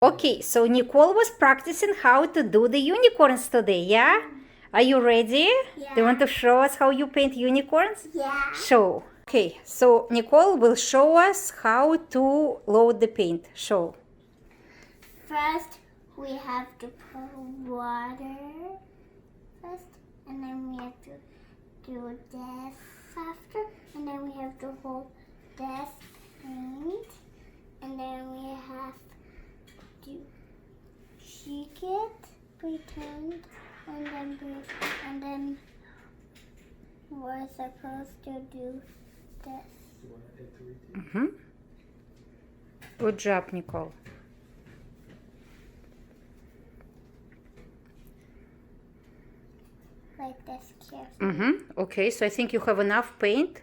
Okay, so Nicole was practicing how to do the unicorns today, yeah? Are you ready? Yeah. Do you want to show us how you paint unicorns? Yeah. Show. Okay, so Nicole will show us how to load the paint. Show. First, we have to put water first, and then we have to do this after, and then we have to hold this paint, and then we have to shake it, pretend, and then we're supposed to do this. Mm-hmm. Good job, Nicole. Like this carefully. Mm-hmm. Okay, so I think you have enough paint.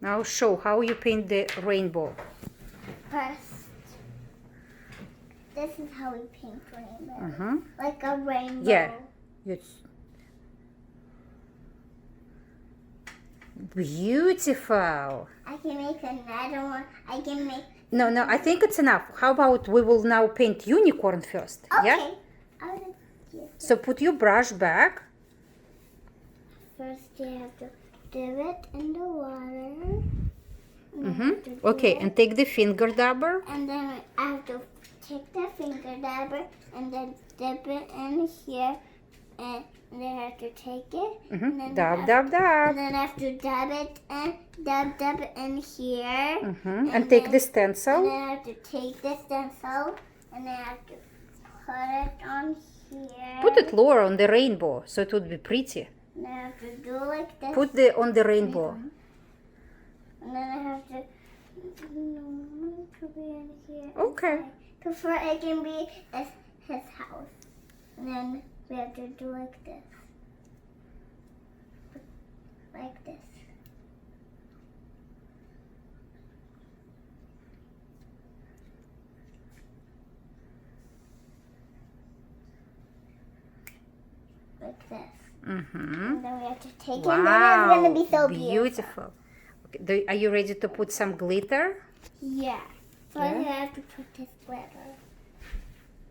Now show how you paint the rainbow. First, this is how we paint rainbow. Mm-hmm. Like a rainbow. Yeah. It's beautiful. I can make another one. I can make. No, I think it's enough. How about we will now paint unicorn first? Okay. Yeah? I'll just use So put your brush back. First, you have to dip it in the water. Mm-hmm. Okay, and take the finger dabber. And then I have to take the finger dabber and then dip it in here. And then I have to take it. Mm-hmm. And then Dab, have- dab, dab. And then I have to dab it and dab it in here. Mm-hmm. And take the And stencil. then I have to take the stencil and then I have to put it on here. Put it lower on the rainbow so it would be pretty. And then I have to do like this. Put the on the rainbow. And then I have to. No, it could be in here. Okay. Before it can be his house. And then we have to do like this. Like this. Like this. Mm-hmm. And then we have to take it, and then it's gonna be so beautiful. Beautiful. Okay. Are you ready to put some glitter? Yeah. First, we have to put this glitter.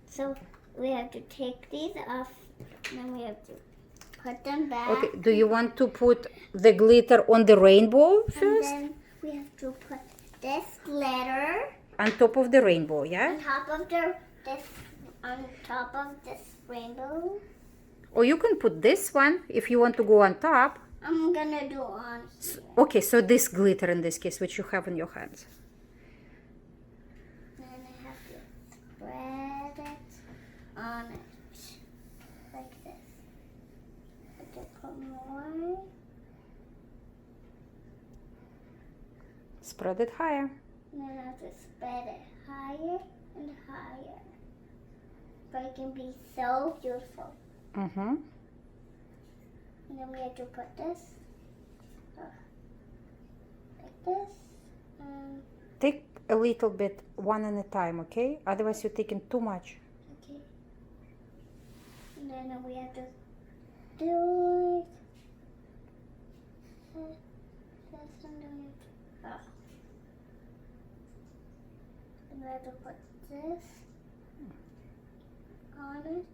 So we have to take these off, and then we have to put them back. Okay. Do you want to put the glitter on the rainbow And first? then we have to put this glitter On top of the rainbow, yeah? on top of this rainbow. Or you can put this one if you want to go on top. I'm gonna do on here. Okay, so this glitter in this case, which you have in your hands. Then I have to spread it on it like this. I have to put more. Spread it higher. And then I have to spread it higher and higher. So it can be so beautiful. Mm-hmm. And then we have to put this like this. Take a little bit, one at a time, okay? Otherwise, you're taking too much. Okay. And then we have to do it. This and then we have to, and we have to put this on it.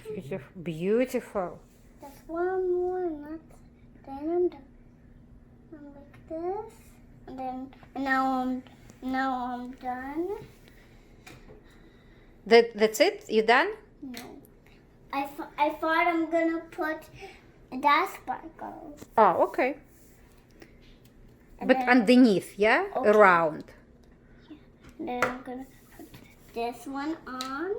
Beautiful. Beautiful. Just one more, not then I'm done. And like this, and then now I'm done. That's it? You done? No, I thought I'm gonna put that sparkles. Oh, okay. And But then- underneath, yeah? Okay. Around. And then I'm gonna put this one on.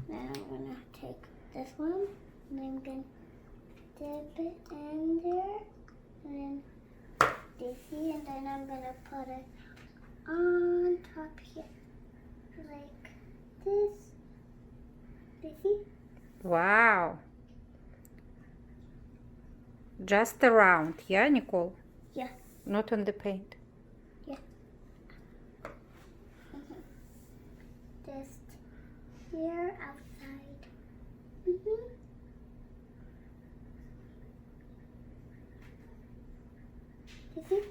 Then I'm gonna take this one, and then I'm gonna dip it in there, and then this here, and then I'm gonna put it on top here, like this. You see? Wow. Just around, yeah, Nicole? Yeah. Not on the paint. Just here outside. You see?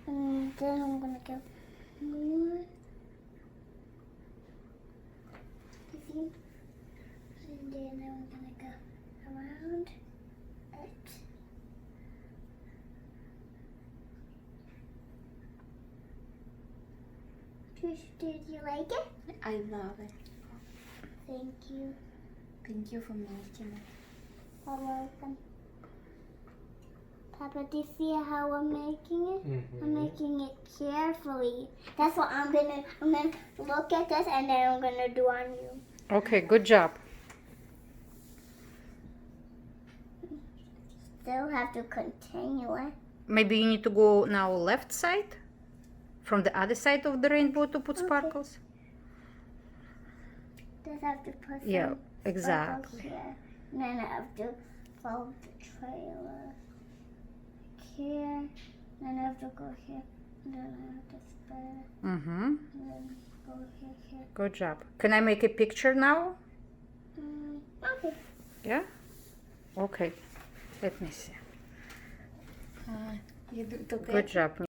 And then I'm gonna go more. You see? And then I'm gonna go around it. Did you like it? I love it. Thank you. Thank you for making it. You're welcome. Papa, do you see how I'm making it? I'm making it carefully. That's what I'm gonna look at this and then I'm gonna do on you. Okay, good job. Still have to continue it. Maybe you need to go now left side? From the other side of the rainbow to put Okay. sparkles? Just have to put some Yeah, sparkles exactly. here. And then I have to follow the trailer. Here. Then I have to go here. And then I have to spread. Mm-hmm. And then go here. Good job. Can I make a picture now? Okay. Yeah? Okay. Let me see. You took Good it? job.